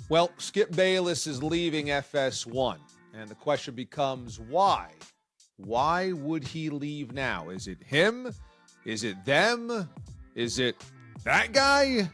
Well, Skip Bayless is leaving FS1, and the question becomes why? Why would he leave now? Is it him? Is it them? Is it that guy?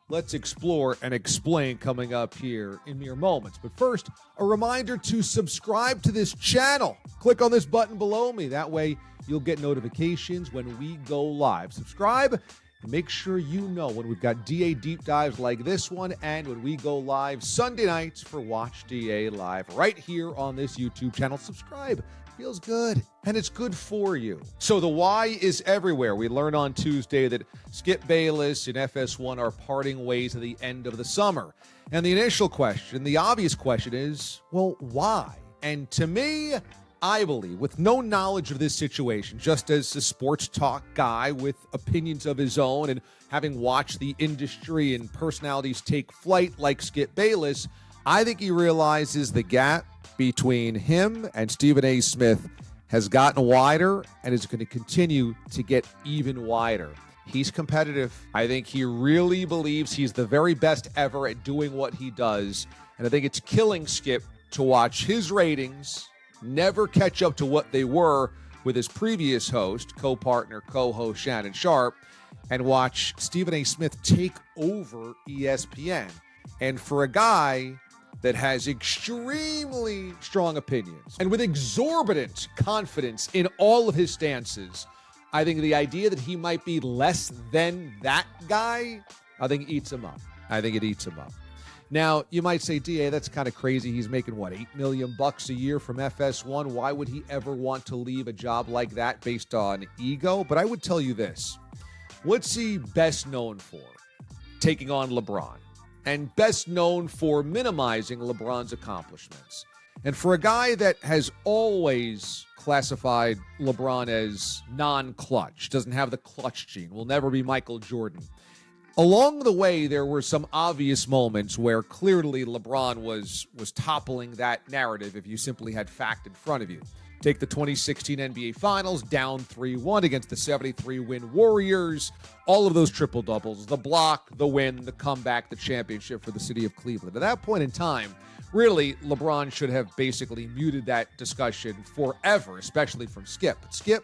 Let's explore and explain coming up here in mere moments. But first, a reminder to subscribe to this channel. Click on this button below me. That way, you'll get notifications when we go live. Subscribe and make sure you know when we've got DA deep dives like this one and when we go live Sunday nights for Watch DA Live right here on this YouTube channel. Subscribe. Feels good, and it's good for you. So the why is everywhere. We learned on Tuesday that Skip Bayless and FS1 are parting ways at the end of the summer. And the initial question, the obvious question is, well, why? And to me, I believe, with no knowledge of this situation, just as a sports talk guy with opinions of his own and having watched the industry and personalities take flight like Skip Bayless, I think he realizes the gap between him and Stephen A. Smith has gotten wider and is going to continue to get even wider. He's competitive. I think he really believes he's the very best ever at doing what he does. And I think it's killing Skip to watch his ratings never catch up to what they were with his previous host, co-partner, co-host Shannon Sharpe, and watch Stephen A. Smith take over ESPN. And for a guy that has extremely strong opinions and with exorbitant confidence in all of his stances, I think the idea that he might be less than that guy, I think eats him up. I think it eats him up. Now, you might say, DA, that's kind of crazy. He's making, what, $8 million a year from FS1? Why would he ever want to leave a job like that based on ego? But I would tell you this. What's he best known for? Taking on LeBron. And best known for minimizing LeBron's accomplishments. And for a guy that has always classified LeBron as non-clutch, doesn't have the clutch gene, will never be Michael Jordan. Along the way, there were some obvious moments where clearly LeBron was toppling that narrative if you simply had fact in front of you. Take the 2016 NBA Finals, down 3-1 against the 73-win Warriors. All of those triple-doubles, the block, the win, the comeback, the championship for the city of Cleveland. At that point in time, really, LeBron should have basically muted that discussion forever, especially from Skip. But Skip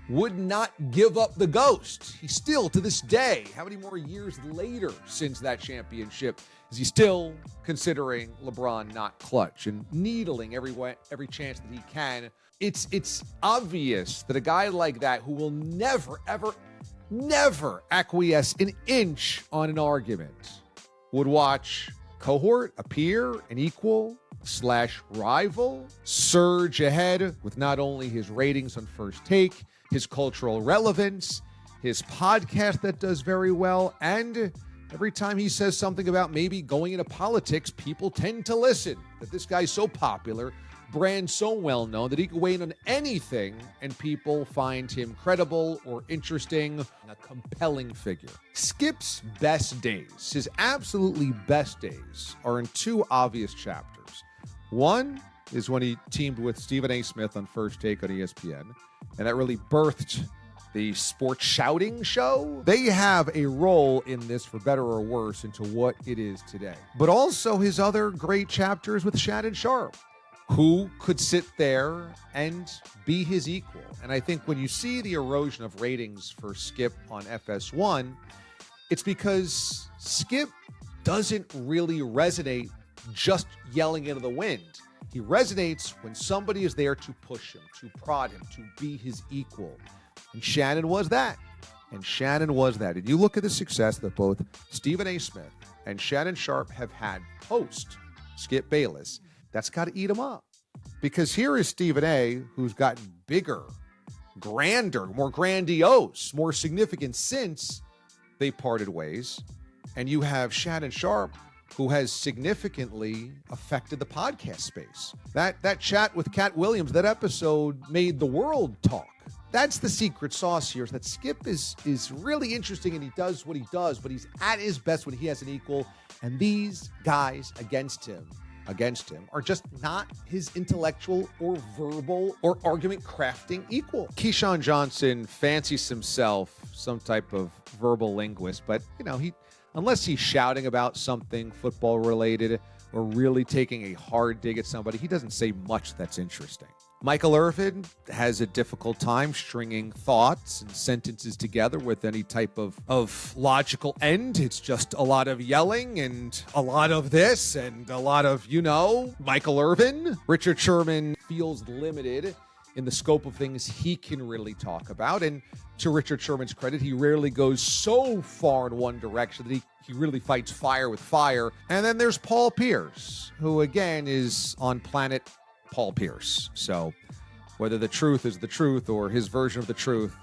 would not give up the ghost. He still, to this day, how many more years later since that championship, is he still considering LeBron not clutch and needling every chance that he can? It's obvious that a guy like that who will never, ever, never acquiesce an inch on an argument would watch cohort, a peer, an equal / rival surge ahead with not only his ratings on First Take, his cultural relevance, his podcast that does very well, and every time he says something about maybe going into politics, people tend to listen. That this guy's so popular, brand so well known that he can weigh in on anything and people find him credible or interesting and a compelling figure. Skip's best days, his absolutely best days, are in two obvious chapters. One is when he teamed with Stephen A. Smith on First Take on ESPN, and that really birthed the sports shouting show. They have a role in this, for better or worse, into what it is today. But also his other great chapters with Shannon Sharpe, who could sit there and be his equal. And I think when you see the erosion of ratings for Skip on FS1, it's because Skip doesn't really resonate just yelling into the wind. He resonates when somebody is there to push him, to prod him, to be his equal. And Shannon was that. And you look at the success that both Stephen A. Smith and Shannon Sharpe have had post Skip Bayless. That's got to eat him up. Because here is Stephen A., who's gotten bigger, grander, more grandiose, more significant since they parted ways. And you have Shannon Sharpe, who has significantly affected the podcast space. That chat with Cat Williams, that episode made the world talk. That's the secret sauce here, is that Skip is really interesting and he does what he does, but he's at his best when he has an equal. And these guys against him are just not his intellectual or verbal or argument crafting equal. Keyshawn Johnson fancies himself some type of verbal linguist, but unless he's shouting about something football related or really taking a hard dig at somebody, he doesn't say much that's interesting. Michael Irvin has a difficult time stringing thoughts and sentences together with any type of logical end. It's just a lot of yelling and a lot of this and a lot of, Michael Irvin. Richard Sherman feels limited in the scope of things he can really talk about. And to Richard Sherman's credit, he rarely goes so far in one direction that he really fights fire with fire. And then there's Paul Pierce, who again is on planet Paul Pierce. So whether the truth is the truth or his version of the truth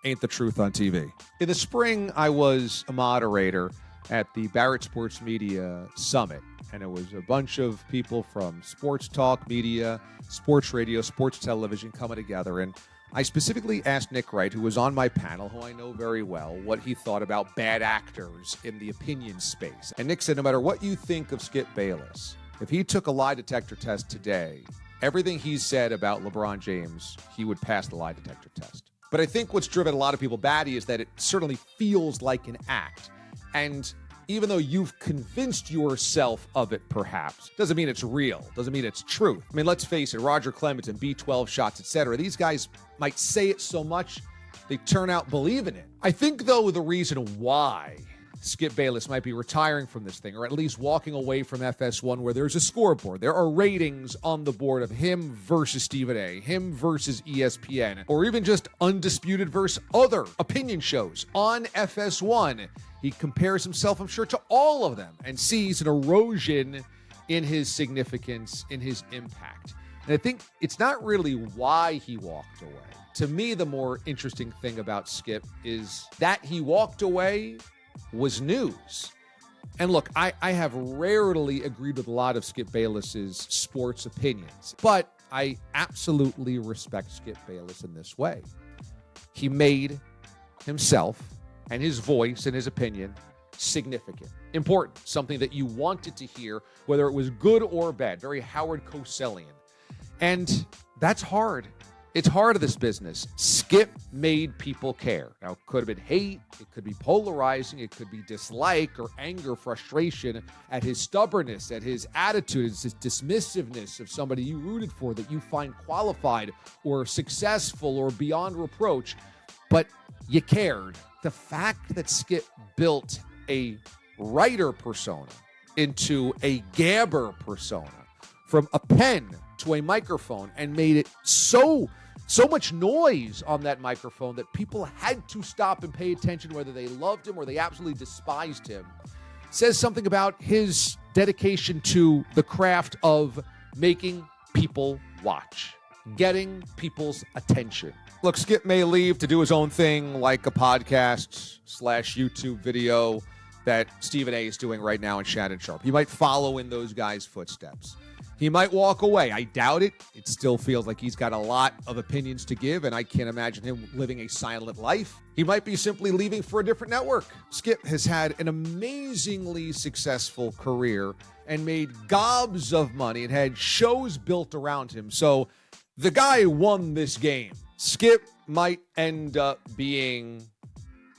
ain't the truth on TV. In the spring, I was a moderator at the Barrett Sports Media Summit, and it was a bunch of people from sports talk media, sports radio, sports television coming together. And I specifically asked Nick Wright, who was on my panel, who I know very well, what he thought about bad actors in the opinion space. And Nick said, no matter what you think of Skip Bayless, if he took a lie detector test today, everything he said about LeBron James, he would pass the lie detector test. But I think what's driven a lot of people batty is that it certainly feels like an act. And even though you've convinced yourself of it, perhaps, doesn't mean it's real, doesn't mean it's truth. I mean, let's face it, Roger Clemens and B12 shots, etc. These guys might say it so much, they turn out believing it. I think, though, the reason why Skip Bayless might be retiring from this thing, or at least walking away from FS1 where there's a scoreboard. There are ratings on the board of him versus Stephen A., him versus ESPN, or even just Undisputed versus other opinion shows on FS1. He compares himself, I'm sure, to all of them and sees an erosion in his significance, in his impact. And I think it's not really why he walked away. To me, the more interesting thing about Skip is that he walked away was news. And look, I have rarely agreed with a lot of Skip Bayless's sports opinions, but I absolutely respect Skip Bayless in this way. He made himself and his voice and his opinion significant, important, something that you wanted to hear, whether it was good or bad, very Howard Cosell-ian. And that's hard. It's hard in this business. Skip made people care. Now, it could have been hate, it could be polarizing, it could be dislike or anger, frustration at his stubbornness, at his attitudes, his dismissiveness of somebody you rooted for that you find qualified or successful or beyond reproach, but you cared. The fact that Skip built a writer persona into a gabber persona, from a pen to a microphone, and made it so much noise on that microphone that people had to stop and pay attention, whether they loved him or they absolutely despised him, says something about his dedication to the craft of making people watch, getting people's attention. Look, Skip may leave to do his own thing, like a podcast / YouTube video that Stephen A. is doing right now in Shannon Sharpe. He might follow in those guys' footsteps. He might walk away. I doubt it. It still feels like he's got a lot of opinions to give, and I can't imagine him living a silent life. He might be simply leaving for a different network. Skip has had an amazingly successful career and made gobs of money and had shows built around him. So the guy won this game. Skip might end up being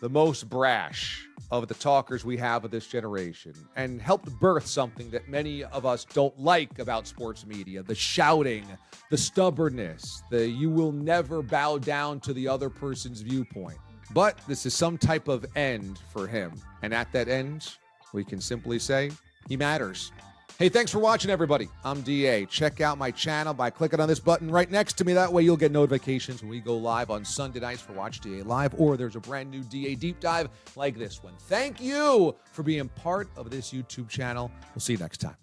the most brash of the talkers we have of this generation, and helped birth something that many of us don't like about sports media: the shouting, the stubbornness, the you will never bow down to the other person's viewpoint. But this is some type of end for him, and at that end, we can simply say he matters. Hey, thanks for watching, everybody. I'm DA. Check out my channel by clicking on this button right next to me. That way you'll get notifications when we go live on Sunday nights for Watch DA Live, or there's a brand new DA Deep Dive like this one. Thank you for being part of this YouTube channel. We'll see you next time.